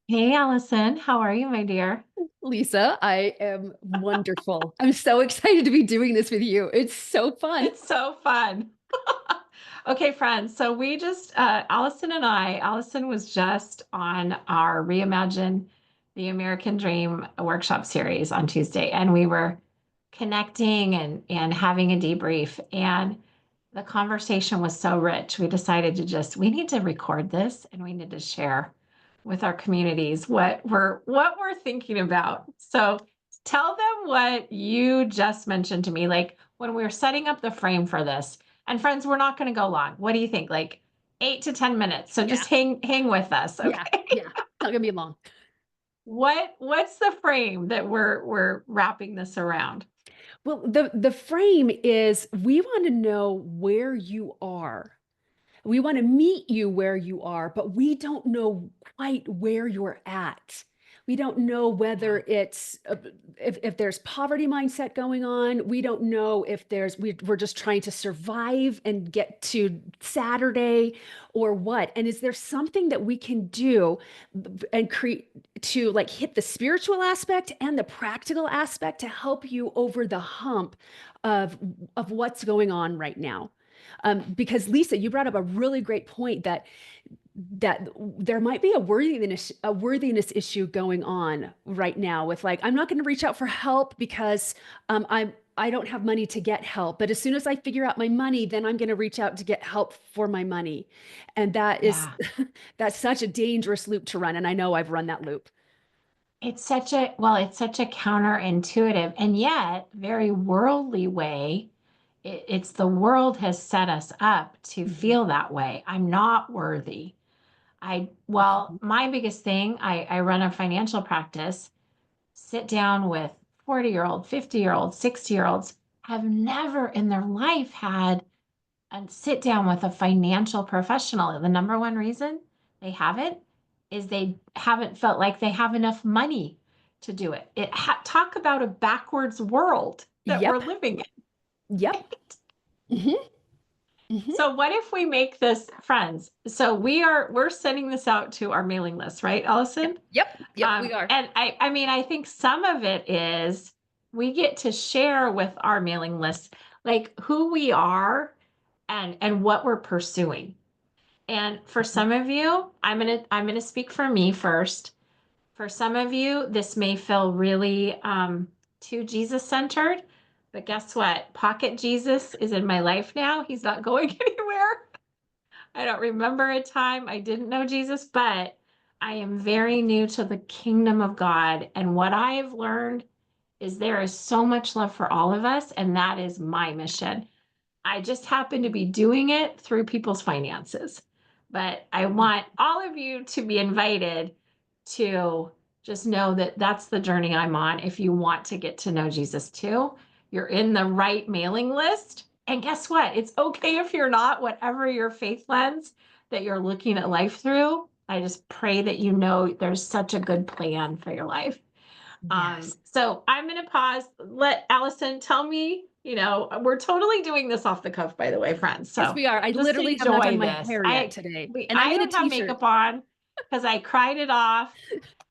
Hey, Allison, how are you, my dear? Lisa, I am wonderful. I'm so excited to be doing this with you. It's so fun. It's so fun. Okay, friends. So we just, Allison was just on our Reimagine the American Dream workshop series on Tuesday, and we were connecting and having a debrief. And the conversation was so rich. We decided we need to record this and we need to share with our communities what we're thinking about. So tell them what you just mentioned to me, like when we were setting up the frame for this. And friends, we're not going to go long. What do you think? Like 8 to 10 minutes. So Yeah, just hang with us, yeah, okay? yeah. Not gonna be long. What's the frame that we're wrapping this around? Well, the frame is we want to know where you are. We want to meet you where you are, but we don't know quite where you're at. We don't know Yeah. whether it's if there's poverty mindset going on. We don't know if we're just trying to survive and get to Saturday or what. And is there something that we can do and create to like hit the spiritual aspect and the practical aspect to help you over the hump of of what's going on right now? Because Lisa, you brought up a really great point that there might be a worthiness issue going on right now with like I'm not going to reach out for help because I don't have money to get help, but as soon as I figure out my money, then I'm going to reach out to get help for my money, and that is Yeah. that's such a dangerous loop to run, and I know I've run that loop. It's such a counterintuitive and yet very worldly way. It's the world has set us up to Mhm. feel that way. I'm not worthy. Mhm. My biggest thing, I run a financial practice, sit down with 40-year-old, 50-year-old, 60-year-olds, have never in their life had and sit down with a financial professional. The number one reason they haven't is they haven't felt like they have enough money to do it. Talk about a backwards world that we're Yep. living in. Yep. Hmm. Hmm. So what if we make this friends? So we're sending this out to our mailing list, right, Yep. Allison? Yep. Yep. We are. And I mean, I think some of it is we get to share with our mailing list like who we are and what we're pursuing. And for some of you, I'm gonna speak for me first. For some of you, this may feel really too Jesus centered, but guess what? Pocket Jesus is in my life now. He's not going anywhere. I don't remember a time I didn't know Jesus, but I am very new to the kingdom of God. And what I have learned is there is so much love for all of us, and that is my mission. I just happen to be doing it through people's finances. But I want all of you to be invited to just know that that's the journey I'm on. If you want to get to know Jesus too, you're in the right mailing list. And guess what? It's okay if you're not, whatever your faith lens that you're looking at life through. I just pray that you know there's such a good plan for your life. Yes. So I'm going to pause. Let Allison tell me, we're totally doing this off the cuff, by the way, friends. Yes, So we are. I just literally have not done enjoy my this. hair yet today. And I I made a don't have t-shirt. makeup on because I cried it off.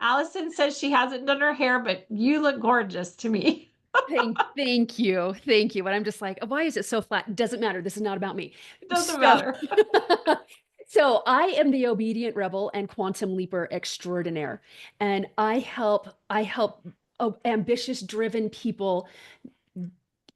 Allison says she hasn't done her hair, but you look gorgeous to me. Thank you. Thank you. But I'm just like, why is it so flat? Doesn't matter. This is not about me. It doesn't So, matter. so I am the obedient rebel and quantum leaper extraordinaire. And I help ambitious, driven people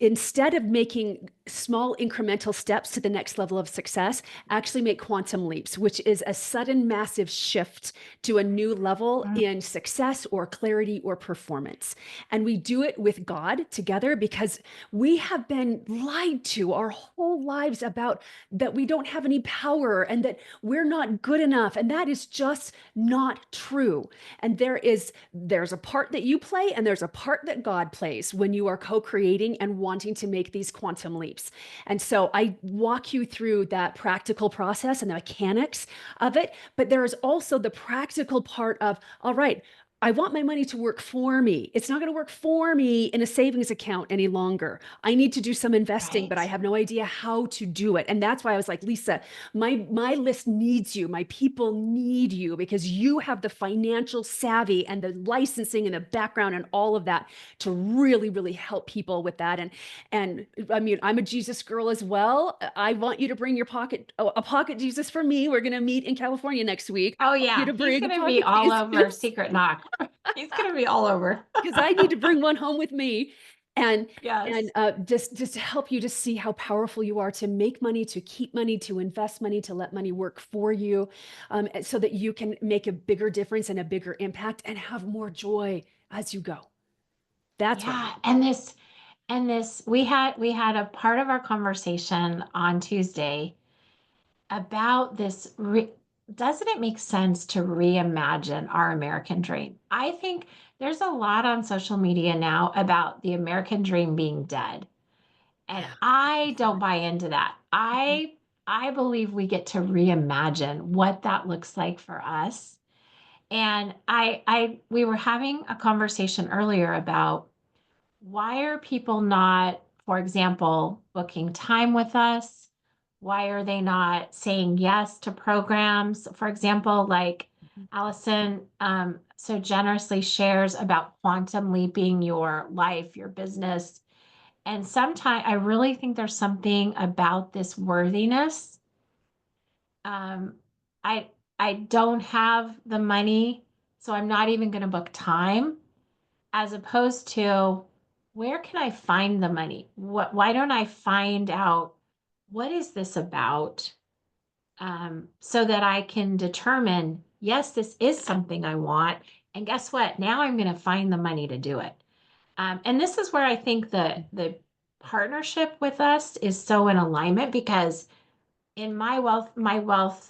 instead of making small incremental steps to the next level of success, actually make quantum leaps, which is a sudden massive shift to a new level in success or clarity or performance. And we do it with God together because we have been lied to our whole lives about that we don't have any power and that we're not good enough. And that is just not true. And there's a part that you play and there's a part that God plays when you are co-creating and wanting to make these quantum leaps. And so I walk you through that practical process and the mechanics of it, but there is also the practical part of, all right, I want my money to work for me. It's not going to work for me in a savings account any longer. I need to do some investing, but I Right. have no idea how to do it. And that's why I was like, Lisa, my list needs you. My people need you because you have the financial savvy and the licensing and the background and all of that to really, really help people with that. And I mean, I'm a Jesus girl as well. I want you to bring your pocket, a pocket Jesus for me. We're going to meet in California next week. Oh I want you yeah, to he's bring a gonna be pocket all over Jesus Secret Knock. He's gonna be all over. because I need to bring one home with me and Yes. just to help you to see how powerful you are to make money, to keep money, to invest money, to let money work for you, so that you can make a bigger difference and a bigger impact and have more joy as you go. That's what I Yeah. want. And this we had a part of our conversation on Tuesday about this doesn't it make sense to reimagine our American dream? I think there's a lot on social media now about the American dream being dead. And Yeah, I so don't much. buy into that. Mhm. I believe we get to reimagine what that looks like for us. And I we were having a conversation earlier about why are people not, for example, booking time with us? Why are they not saying yes to programs? For example, like Allison so generously shares about quantum leaping your life, your business. And sometimes I really think there's something about this worthiness. Um, I I don't have the money, so I'm not even going to book time as opposed to where can I find the money? Why don't I find out what is this about? So that I can determine, yes, this is something I want. And guess what? Now I'm going to find the money to do it. And this is where I think the partnership with us is so in alignment because in my wealth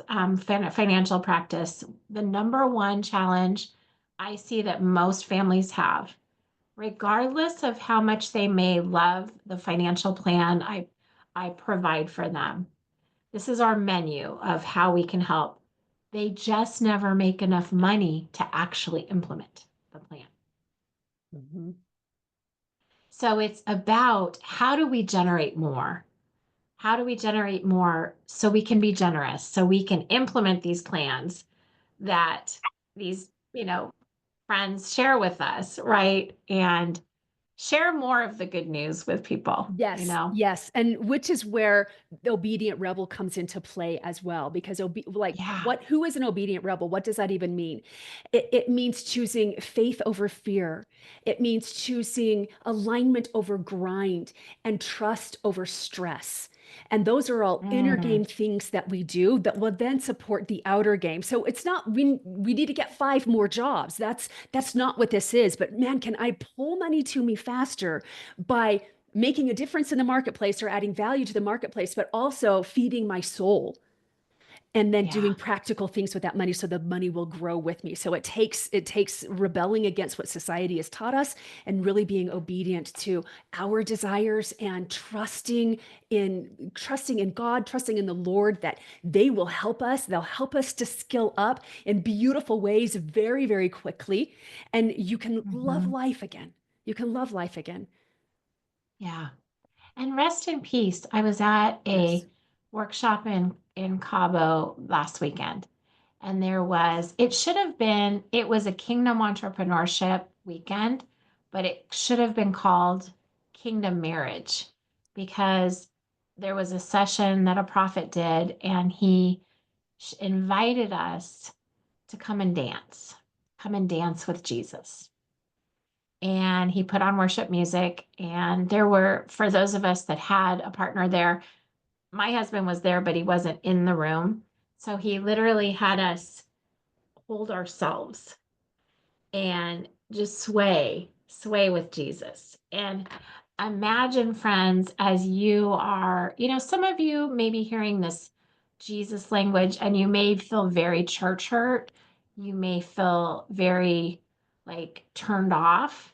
financial practice, the number one challenge I see that most families have regardless of how much they may love the financial plan I provide for them. This is our menu of how we can help. They just never make enough money to actually implement the plan. Mhm. So it's about how do we generate more? How do we generate more so we can be generous, so we can implement these plans that these, friends share with us, right? And share more of the good news with people, you Yes, know? yes, and which is where the obedient rebel comes into play as well, because Yeah. who is an obedient rebel? What does that even mean? It means choosing faith over fear. It means choosing alignment over grind and trust over stress. And those are all inner Mm, game things that we do that will then support the outer game. So it's not we need to get 5 more jobs. That's not what this is. But man, can I pull money to me faster by making a difference in the marketplace or adding value to the marketplace, but also feeding my soul and then yeah. doing practical things with that money so the money will grow with me. So it takes rebelling against what society has taught us and really being obedient to our desires and trusting in God, trusting in the Lord that they will help us. They'll help us to skill up in beautiful ways very, very quickly. And you can love Hmm. life again. You can love life again. Yeah. And rest in peace. I was at Yes. a workshop in Cabo last weekend, and it was a kingdom entrepreneurship weekend, but it should have been called Kingdom Marriage because there was a session that a prophet did, and he invited us to come and dance with Jesus. And he put on worship music. And there were, for those of us that had a partner there, my husband was there, but he wasn't in the room. So he literally had us hold ourselves and just sway with Jesus. And imagine, friends, as you are, some of you may be hearing this Jesus language and you may feel very church hurt. You may feel very like turned off.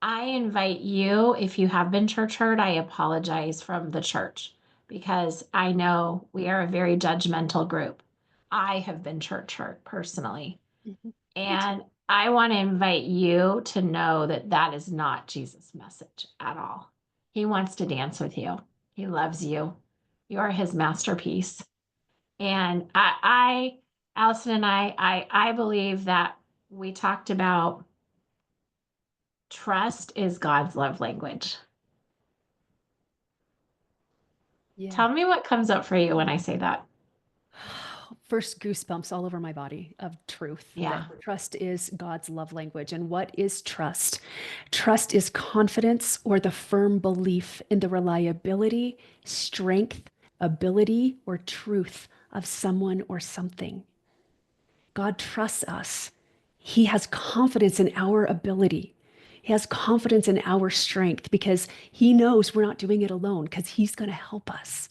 I invite you, if you have been church hurt, I apologize from the church because I know we are a very judgmental group. I have been church hurt personally. Mhm. Me And too. I want to invite you to know that that is not Jesus' message at all. He wants to dance with you. He loves you. You're his masterpiece. And Allyson and I believe that we talked about trust is God's love language. Yeah. Tell me what comes up for you when I say that. First, goosebumps all over my body of truth that Yeah. trust is God's love language. And what is trust? Trust is confidence or the firm belief in the reliability, strength, ability, or truth of someone or something. God trusts us. He has confidence in our ability. He has confidence in our strength because he knows we're not doing it alone because he's going to help us.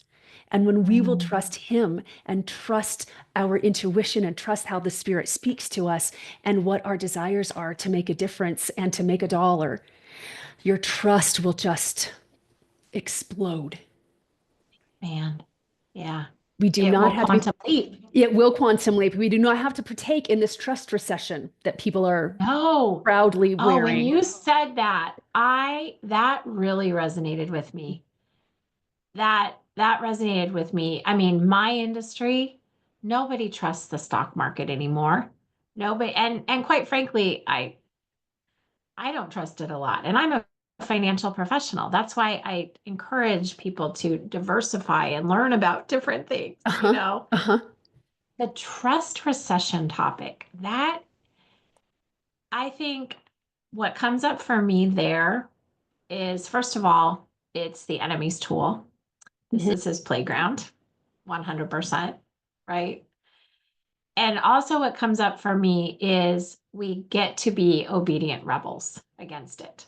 And when we will Mm, trust him and trust our intuition and trust how the spirit speaks to us and what our desires are to make a difference and to make a dollar, your trust will just explode. man. Yeah. We do It will not have to be, quantum leap. it will quantum leap. We do not have to partake in this trust recession that people are No. proudly Oh, when wearing. you said that, that really resonated with me. That resonated with me. I mean, my industry, nobody trusts the stock market anymore. Nobody, and quite frankly, I don't trust it a lot. And I'm a financial professional. That's why I encourage people to diversify and learn about different things, you Uh-huh. know. Uh-huh. The trust recession topic, that I think what comes up for me there is, first of all, it's the enemy's tool. This Mhm. is his playground, 100%, right? And also, what comes up for me is we get to be obedient rebels against it.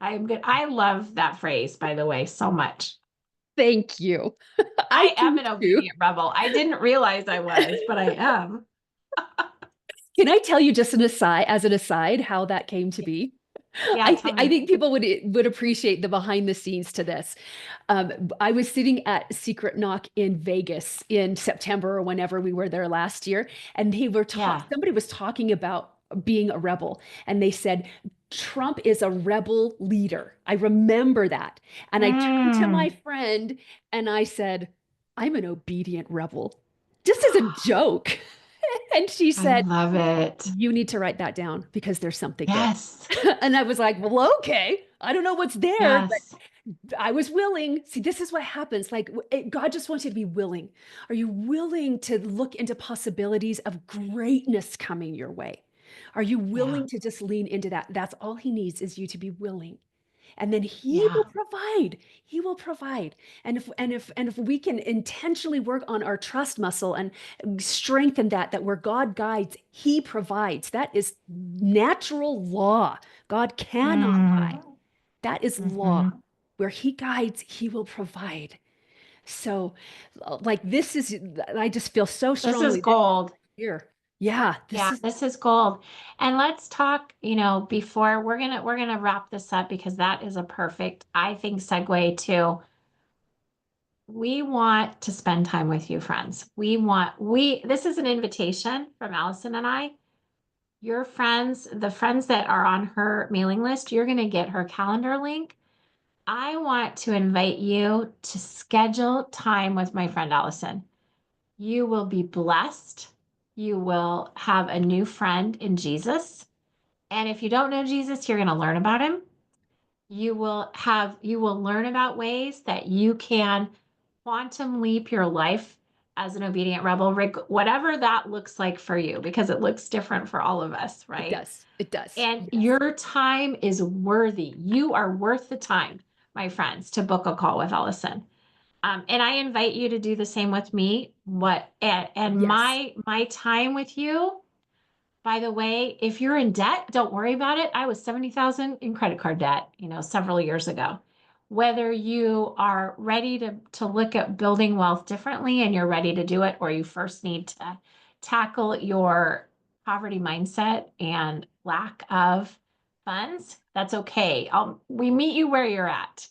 I'm good. I love that phrase, by the way, so much. Thank you. I I am do an too. obedient rebel. I didn't realize I was, but I am. Can I tell you just as an aside, how that came to be? Yeah, tell I me. think people would appreciate the behind the scenes to this. I was sitting at Secret Knock in Vegas in September or whenever we were there last year, and Yeah. somebody was talking about being a rebel, and they said Trump is a rebel leader. I remember that, and I turned to my Mm. friend and I said, "I'm an obedient rebel," just as a joke. And she I said, love it. "You need to write that down because there's something there." Yes. And I was like, "Well, okay. I don't know what's there, Yes. but I was willing." See, this is what happens. Like God just wants you to be willing. Are you willing to look into possibilities of greatness coming your way? Are you Yeah. willing to just lean into that? That's all he needs is you to be willing. And then he Yeah. will provide. He will provide. And if we can intentionally work on our trust muscle and strengthen that where God guides, he provides. That is natural law. God cannot lie. Mm. That is law. Hmm. Where he guides, he will provide. So, like this is, I just feel so This is strongly this gold. here. Yeah, Yeah, this is gold. And let's talk, before we're gonna wrap this up because that is a perfect, I think, segue to we want to spend time with you, friends. This is an invitation from Allyson and I. Your friends, the friends that are on her mailing list, you're gonna get her calendar link. I want to invite you to schedule time with my friend Allyson. You will be blessed. You will have a new friend in Jesus. And if you don't know Jesus, you're going to learn about him. You will learn about ways that you can quantum leap your life as an obedient rebel, whatever that looks like for you, because it looks different for all of us, it right? does. It does. And Yes. your time is worthy. You are worth the time, my friends, to book a call with Allyson. And I invite you to do the same with me. And Yes. my time with you, by the way, if you're in debt, don't worry about it. I was 70,000 in credit card debt, several years ago. Whether you are ready to look at building wealth differently and you're ready to do it, or you first need to tackle your poverty mindset and lack of funds, that's okay. We meet you where you're at.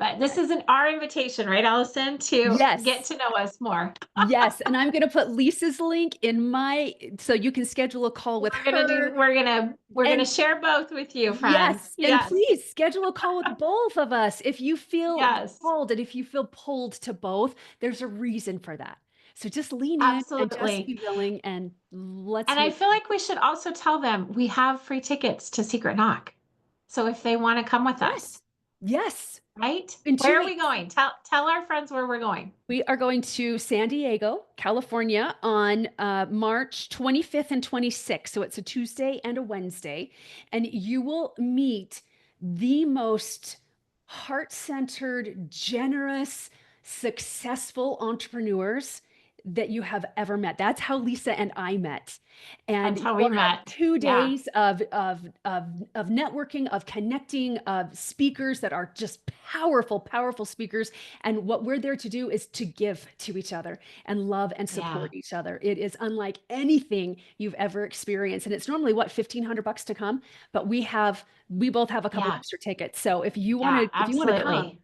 But this is our invitation, right, Allison, to get Yes. to know us more. Yes, and I'm going to put Lisa's link in my so you can schedule a call with her. We're gonna And share both with you, friend. yes, and Yes, please schedule a call with both of us if you feel yes, called and if you feel pulled to both. There's a reason for that. So just lean in and just absolutely. be willing and let's And I make feel like we should also tell them we have free tickets to Secret Knock. So if they want to come with us, yes. Yes. right? In Where two are we weeks. going? Tell our friends where we're going. We are going to San Diego, California on March 25th and 26th. So it's a Tuesday and a Wednesday. And you will meet the most heart centered, generous, successful entrepreneurs that you have ever met. That's how Lisa and I met. And That's how we we'll have met. two Yeah, days of networking, of connecting, of speakers that are just powerful, powerful speakers. And what we're there to do is to give to each other and love and yeah, support each other. It is unlike anything you've ever experienced. And it's normally what, $1,500 to come, but we both have a couple yeah, extra tickets. So yeah, if you want to come, absolutely.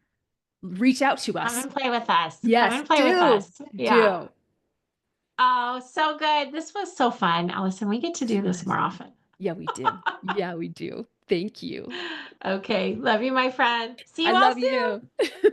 reach out to Come us. and play with us. Come Yes, and play with do, us. Yeah. do. Oh, so good. This was so fun, Allison. We get to This do this was. more often. Yeah, we do. Yeah, we do. Thank you. Okay. Love you, my friend. See I you all love soon. you.